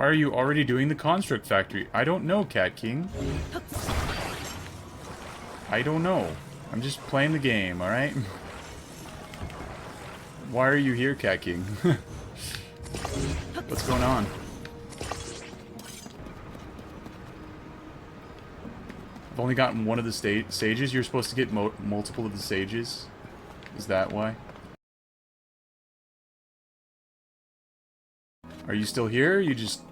Why are you already doing the construct factory? I don't know, KatKing. I don't know. I'm just playing the game, alright? Why are you here, KatKing? What's going on? I've only gotten one of the sages. You're supposed to get multiple of the sages. Is that why? Are you still here? You just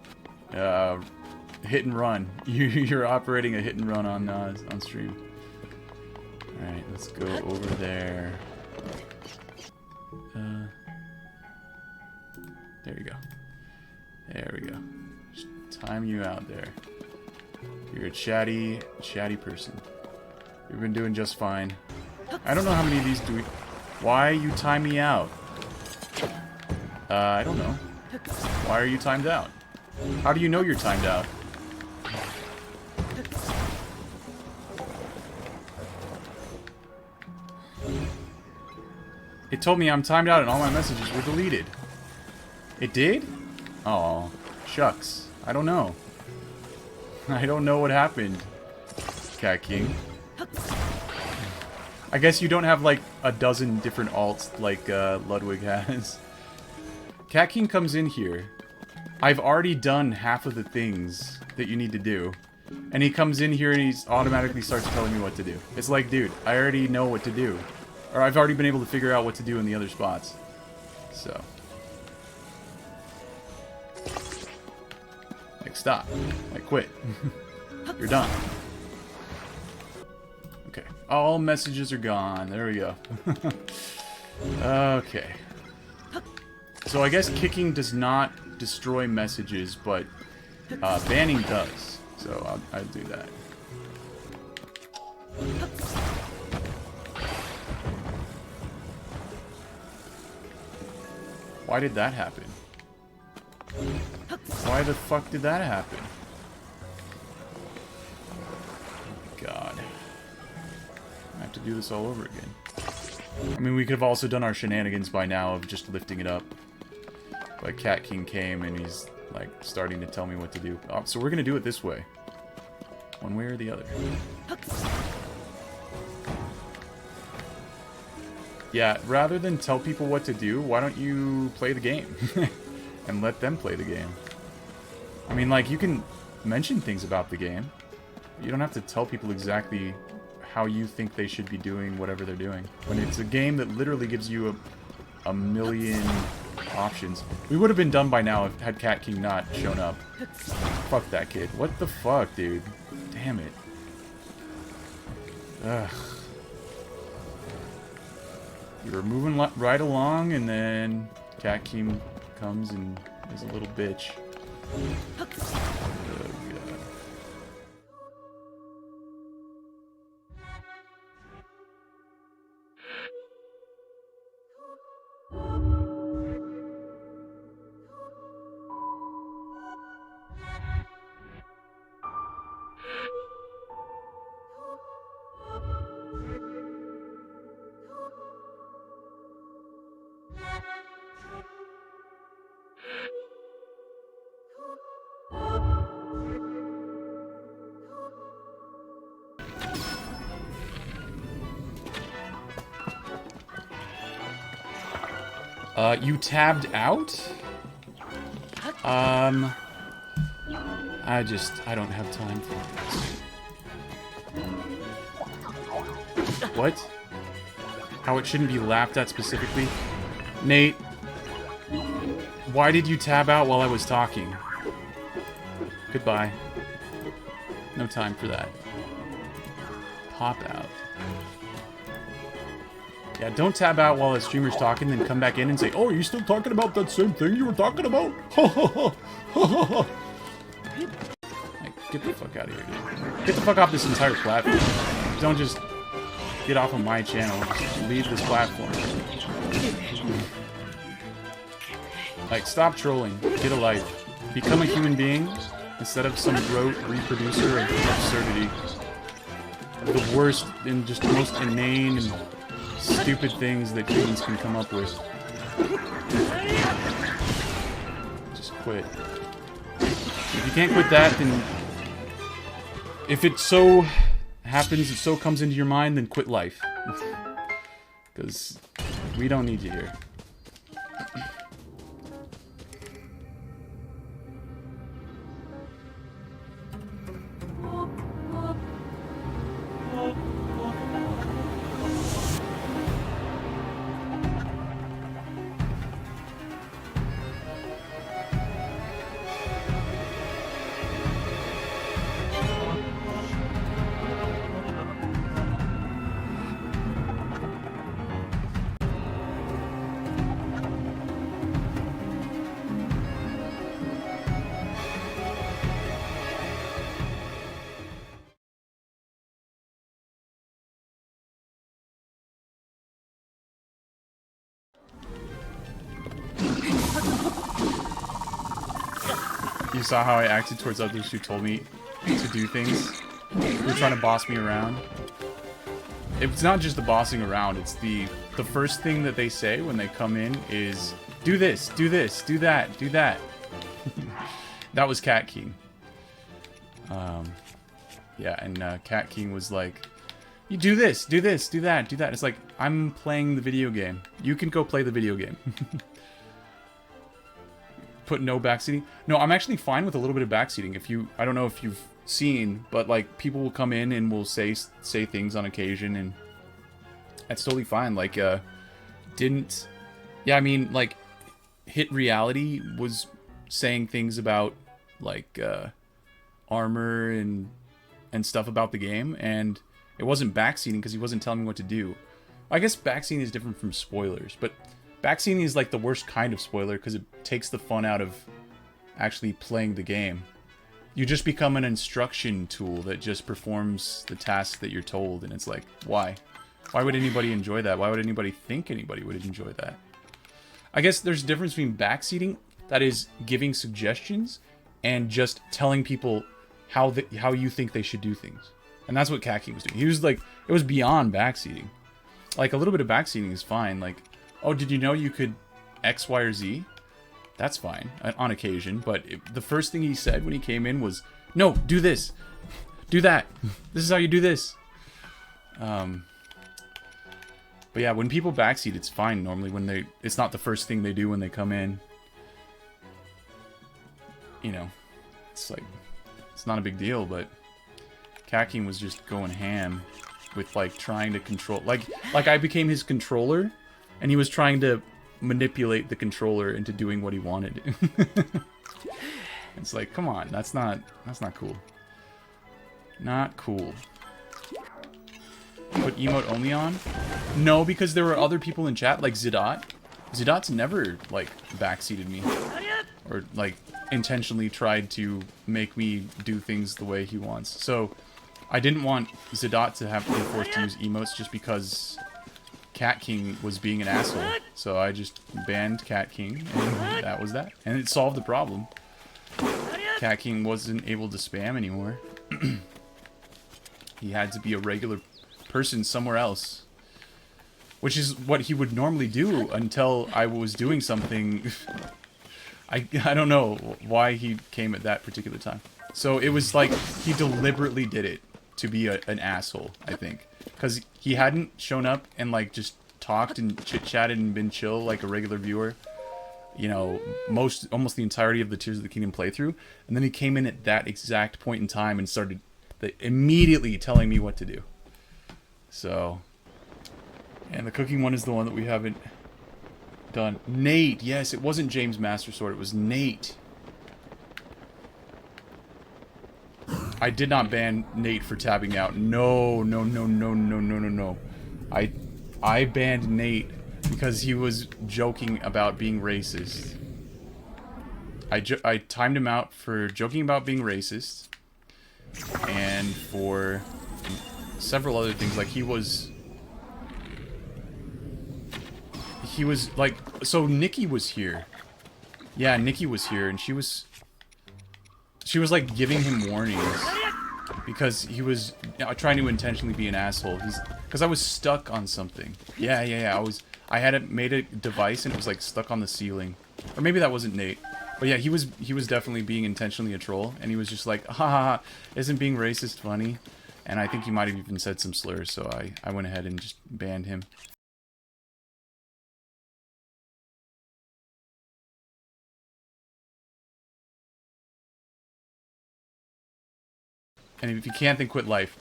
hit and run. You're operating a hit and run on stream. All right, let's go over there. There we go. There we go. Just time you out there. You're a chatty person. You've been doing just fine. I don't know how many of these do we... Why you time me out? I don't know. Why are you timed out? How do you know you're timed out? It told me I'm timed out and all my messages were deleted. It did? Oh, shucks. I don't know. I don't know what happened, KatKing. I guess you don't have like a dozen different alts like Ludwig has. KatKing comes in here. I've already done half of the things that you need to do. And he comes in here and he automatically starts telling me what to do. It's like, dude, I already know what to do. Or I've already been able to figure out what to do in the other spots. So. Like, stop. Like, quit. You're done. Okay. All messages are gone. There we go. Okay. So I guess kicking does not destroy messages, but banning does. So I'll do that. Why did that happen? Why the fuck did that happen? God. I have to do this all over again. I mean, we could have also done our shenanigans by now of just lifting it up. But KatKing came and he's, like, starting to tell me what to do. Oh, so we're gonna do it this way. One way or the other. Yeah, rather than tell people what to do, why don't you play the game? And let them play the game. I mean, like, you can mention things about the game. You don't have to tell people exactly how you think they should be doing whatever they're doing. When it's a game that literally gives you a million options. We would have been done by now if had KatKing not shown up. Fuck that kid. What the fuck, dude? Damn it. Ugh. You were moving right along, and then KatKing comes and is a little bitch. Oh, God. You tabbed out? I don't have time for this. What? How it shouldn't be laughed at specifically? Nate, why did you tab out while I was talking? Goodbye. No time for that. Pop out. Yeah, don't tab out while a streamer's talking, then come back in and say, "Oh, are you still talking about that same thing you were talking about?" Like, get the fuck out of here, dude. Get the fuck off this entire platform. Don't just get off of my channel. Just leave this platform. Like, stop trolling. Get a life. Become a human being instead of some rote reproducer of absurdity. The worst and just most inane and stupid things that humans can come up with. Just quit. If you can't quit that, then if it so happens, it so comes into your mind, then quit life. Because we don't need you here. You saw how I acted towards others who told me to do things? Who were trying to boss me around? It's not just the bossing around, it's the first thing that they say when they come in is, do this, do this, do that, do that. That was KatKing. Yeah, and KatKing was like, you do this, do this, do that, do that. It's like, I'm playing the video game. You can go play the video game. Put no backseating. No, I'm actually fine with a little bit of backseating. If you, I don't know if you've seen, but like people will come in and will say things on occasion, and that's totally fine. Like, yeah, I mean, like, Hit Reality was saying things about like armor and stuff about the game, and it wasn't backseating because he wasn't telling me what to do. I guess backseating is different from spoilers, but backseating is like the worst kind of spoiler because it takes the fun out of actually playing the game. You just become an instruction tool that just performs the task that you're told, and it's like, why? Why would anybody enjoy that? Why would anybody think anybody would enjoy that? I guess there's a difference between backseating, that is giving suggestions, and just telling people how you think they should do things. And that's what KatKing was doing. He was like, it was beyond backseating. Like, a little bit of backseating is fine. Like, oh, did you know you could X, Y, or Z? That's fine, on occasion. But the first thing he said when he came in was, no, do this. Do that. This is how you do this. But yeah, when people backseat, it's fine normally when it's not the first thing they do when they come in. You know, it's like, it's not a big deal, but KatKing was just going ham with like trying to control, like I became his controller, and he was trying to manipulate the controller into doing what he wanted. It's like, come on, that's not cool. Not cool. Put emote only on? No, because there were other people in chat, like Zidot. Zidot's never, like, backseated me. Or, like, intentionally tried to make me do things the way he wants. So, I didn't want Zidot to have to be forced to use emotes just because KatKing was being an asshole. So I just banned KatKing, and that was that. And it solved the problem. KatKing wasn't able to spam anymore. He had to be a regular person somewhere else. Which is what he would normally do until I was doing something. I don't know why he came at that particular time. So it was like he deliberately did it to be an asshole, I think. Because he hadn't shown up and like just talked and chit-chatted and been chill like a regular viewer. You know, almost the entirety of the Tears of the Kingdom playthrough. And then he came in at that exact point in time and started immediately telling me what to do. So... And the cooking one is the one that we haven't done. Nate, yes, it wasn't James Mastersword, it was Nate. I did not ban Nate for tabbing out. No. I banned Nate because he was joking about being racist. I timed him out for joking about being racist. And for several other things, like he was like, so Nikki was here. Yeah, Nikki was here, and she was like giving him warnings because he was trying to intentionally be an asshole. Because I was stuck on something. Yeah. I had made a device and it was like stuck on the ceiling. Or maybe that wasn't Nate. But yeah, he was definitely being intentionally a troll, and he was just like, ha ha ha, isn't being racist funny? And I think he might have even said some slurs, so I went ahead and just banned him. And if you can't, then quit life.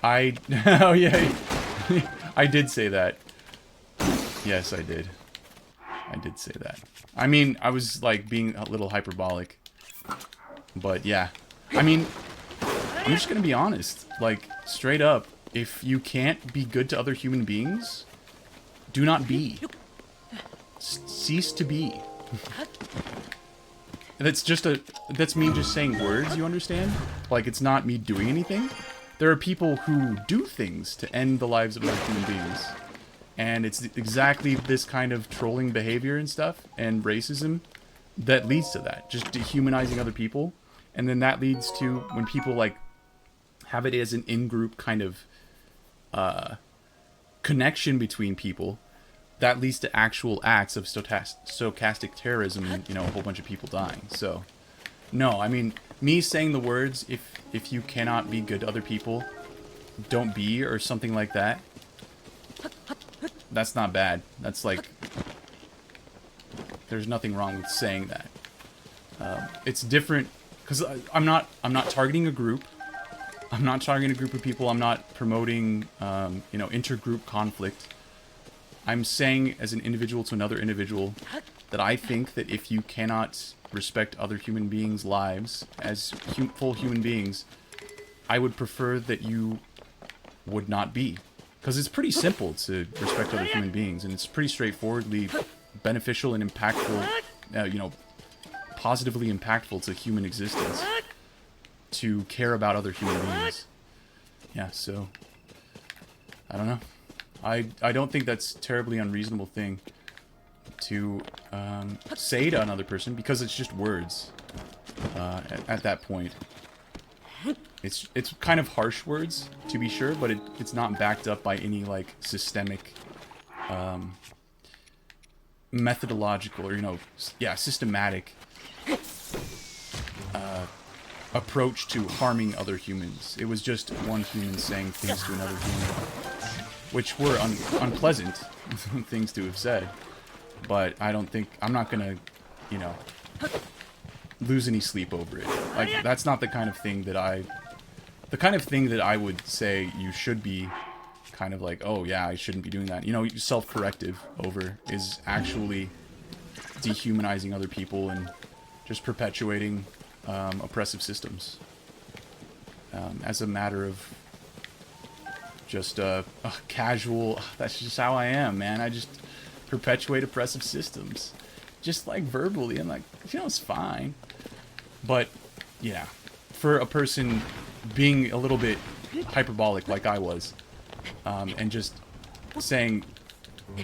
Oh yeah, I did say that. Yes, I did. I did say that. I mean, I was like being a little hyperbolic. But yeah. I mean, I'm just gonna be honest. Like, straight up, if you can't be good to other human beings, do not be. Cease to be. That's me just saying words, you understand? Like, it's not me doing anything. There are people who do things to end the lives of other human beings. And it's exactly this kind of trolling behavior and stuff, and racism, that leads to that. Just dehumanizing other people. And then that leads to, when people, like, have it as an in-group kind of connection between people, that leads to actual acts of stochastic terrorism and, you know, a whole bunch of people dying. So, no, I mean, me saying the words, if you cannot be good to other people, don't be, or something like that, that's not bad. That's like, there's nothing wrong with saying that. It's different, because I'm not targeting a group. I'm not targeting a group of people. I'm not promoting, you know, intergroup conflict. I'm saying as an individual to another individual that I think that if you cannot respect other human beings' lives as full human beings, I would prefer that you would not be. Because it's pretty simple to respect other human beings, and it's pretty straightforwardly beneficial and impactful, you know, positively impactful to human existence to care about other human beings. Yeah, so, I don't know. I don't think that's a terribly unreasonable thing to say to another person, because it's just words at that point. It's kind of harsh words, to be sure, but it's not backed up by any, like, systemic, methodological, or, you know, yeah, systematic approach to harming other humans. It was just one human saying things to another human, which were unpleasant things to have said. But I don't think, I'm not gonna, you know, lose any sleep over it. Like, that's not the kind of thing that I would say you should be kind of like, oh yeah, I shouldn't be doing that. You know, self-corrective over is actually dehumanizing other people and just perpetuating oppressive systems as a matter of just casual, that's just how I am, man. I just perpetuate oppressive systems. Just like verbally, I'm like, you know, it's fine. But, yeah, for a person being a little bit hyperbolic like I was, and just saying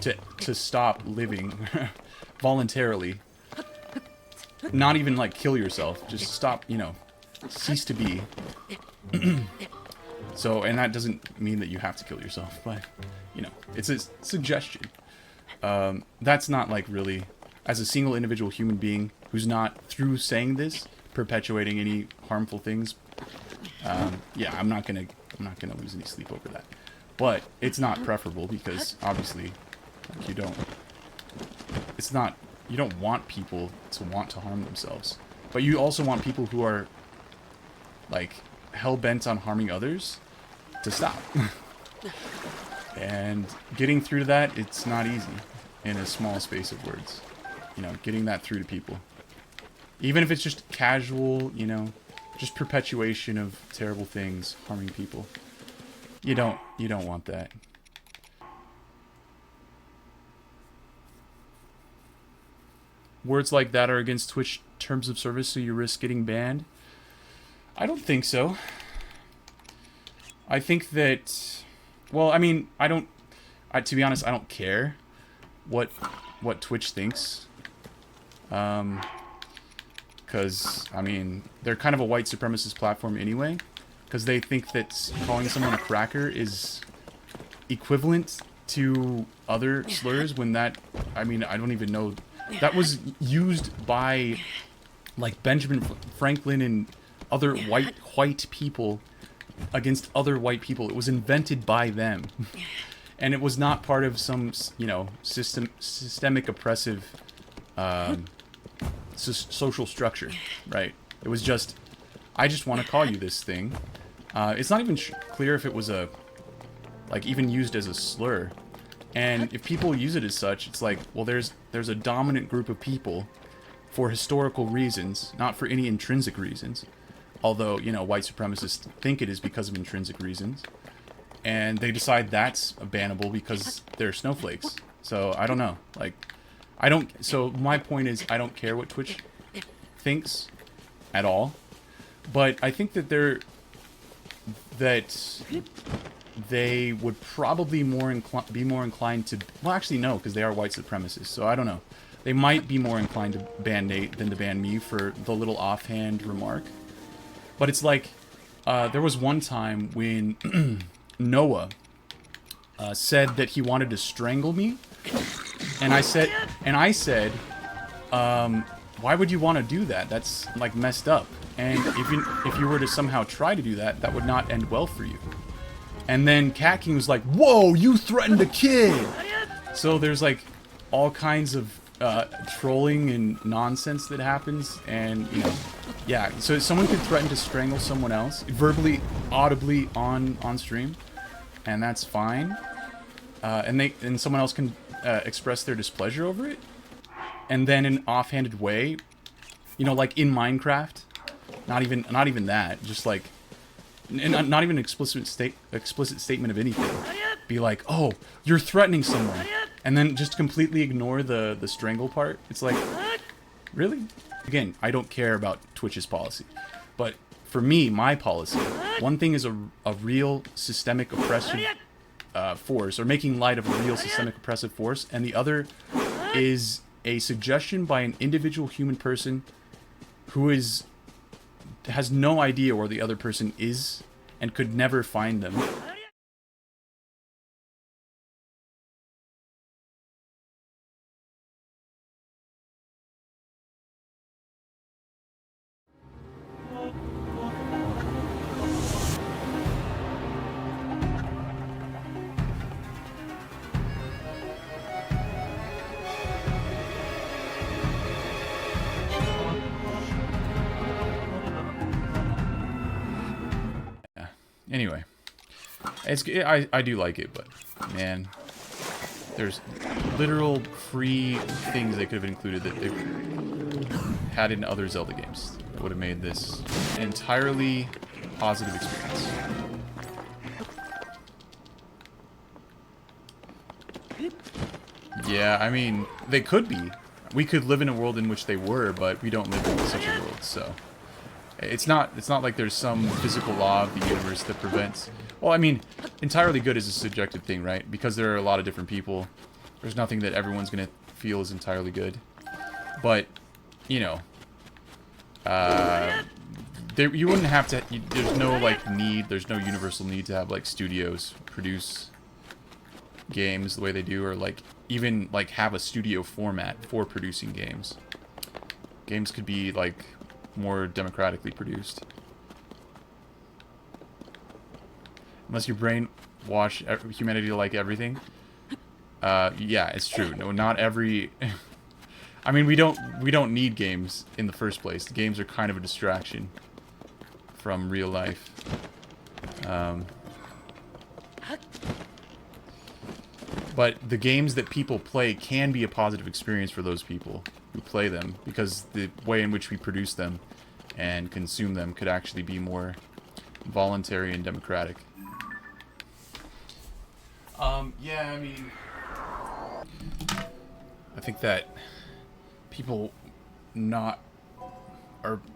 to stop living voluntarily, not even like kill yourself, just stop, you know, cease to be. So, and that doesn't mean that you have to kill yourself, but, you know, it's a suggestion. That's not like really, as a single individual human being who's not, through saying this, perpetuating any harmful things. Yeah, I'm not gonna lose any sleep over that. But it's not preferable, because obviously, like, you don't want people to want to harm themselves. But you also want people who are, like, hell-bent on harming others to stop. And getting through to that, it's not easy in a small space of words. You know, getting that through to people. Even if it's just casual, you know, just perpetuation of terrible things, harming people. You don't want that. Words like that are against Twitch terms of service, so you risk getting banned? I don't think so. I think that, well, I mean, to be honest, I don't care what Twitch thinks. Because, I mean, they're kind of a white supremacist platform anyway. Because they think that calling someone a cracker is equivalent to other slurs, when that, I mean, I don't even know. That was used by like Benjamin Franklin and other white people against other white people. It was invented by them. And it was not part of some, you know, systemic oppressive social structure, right? It was just, I just want to call you this thing. It's not even clear if it was like even used as a slur. And if people use it as such, it's like, well, there's a dominant group of people for historical reasons, not for any intrinsic reasons. Although, you know, white supremacists think it is because of intrinsic reasons. And they decide that's bannable because they're snowflakes. So, I don't know. Like, so my point is, I don't care what Twitch thinks at all. But I think that they would probably be more inclined to... Well, actually, no, because they are white supremacists. So, I don't know. They might be more inclined to ban Nate than to ban me for the little offhand remark. But it's like, there was one time when Noah said that he wanted to strangle me, and I said, why would you want to do that? That's like messed up. And if you were to somehow try to do that, that would not end well for you. And then KatKing was like, whoa, you threatened a kid! So there's like all kinds of trolling and nonsense that happens, and you know, yeah. So someone could threaten to strangle someone else verbally, audibly on stream, and that's fine. And someone else can express their displeasure over it, and then in an offhanded way, you know, like in Minecraft, not even that, just like, not even an explicit statement of anything. Be like, oh, you're threatening someone. And then just completely ignore the strangle part. It's like, really? Again, I don't care about Twitch's policy. But for me, my policy, one thing is a real systemic oppressive force, or making light of a real systemic oppressive force, and the other is a suggestion by an individual human person who has no idea where the other person is and could never find them. Anyway, I do like it, but man, there's literal free things they could have included that they had in other Zelda games that would have made this an entirely positive experience. Yeah, I mean, they could be. We could live in a world in which they were, but we don't live in such a world, so... It's not like there's some physical law of the universe that prevents... Well, I mean, entirely good is a subjective thing, right? Because there are a lot of different people. There's nothing that everyone's going to feel is entirely good. But, you know... you wouldn't have to... There's no, like, need... There's no universal need to have, like, studios produce games the way they do, or, like, even, like, have a studio format for producing games. Games could be, like... more democratically produced. Unless you brainwash humanity to like everything. Yeah, it's true. No, not every... I mean, we don't need games in the first place. The games are kind of a distraction from real life. But the games that people play can be a positive experience for those people who play them, because the way in which we produce them and consume them could actually be more voluntary and democratic. Yeah, I mean, I think that people are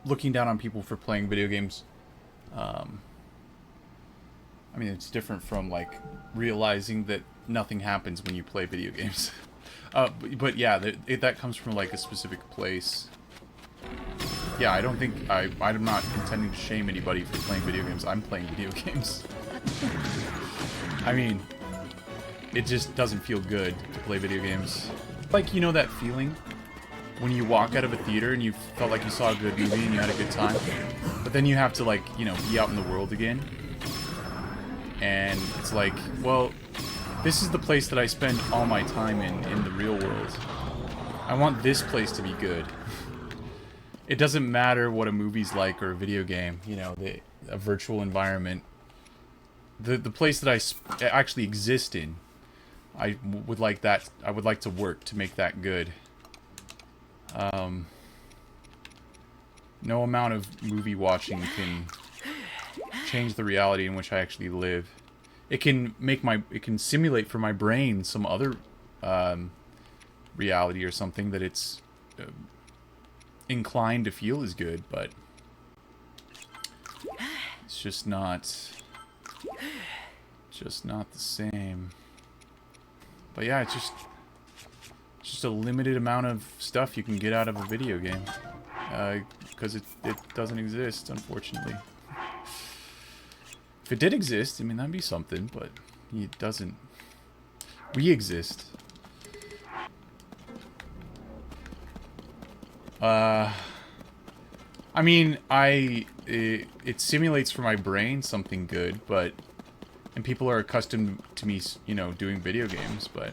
looking down on people for playing video games. I mean, it's different from, like, realizing that nothing happens when you play video games. But yeah, that comes from, like, a specific place. Yeah, I don't think... I'm not intending to shame anybody for playing video games. I'm playing video games. I mean, it just doesn't feel good to play video games. Like, you know that feeling when you walk out of a theater and you felt like you saw a good movie and you had a good time, but then you have to, like, you know, be out in the world again. And it's like, well, this is the place that I spend all my time in the real world. I want this place to be good. It doesn't matter what a movie's like or a video game, you know, a virtual environment. The place that I actually exist in, I would like to work to make that good. No amount of movie watching can change the reality in which I actually live. It can simulate for my brain some other reality or something that it's inclined to feel is good, but it's just not the same. But yeah, it's just a limited amount of stuff you can get out of a video game, because it doesn't exist, unfortunately. If it did exist, I mean, that'd be something, but it doesn't. We exist. I mean, it simulates for my brain something good, and people are accustomed to me, you know, doing video games, but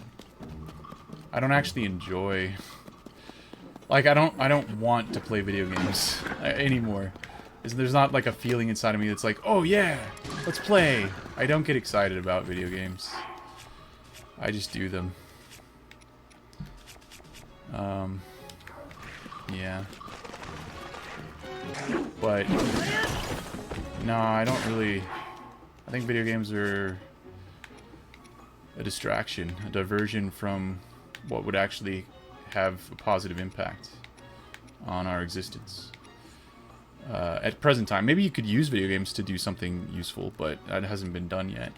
I don't actually enjoy, like, I don't want to play video games anymore. There's not like a feeling inside of me that's like, oh yeah, let's play. I don't get excited about video games. I just do them. Yeah. But no, I don't really. I think video games are a distraction, a diversion from what would actually have a positive impact on our existence. At present time, maybe you could use video games to do something useful, but that hasn't been done yet.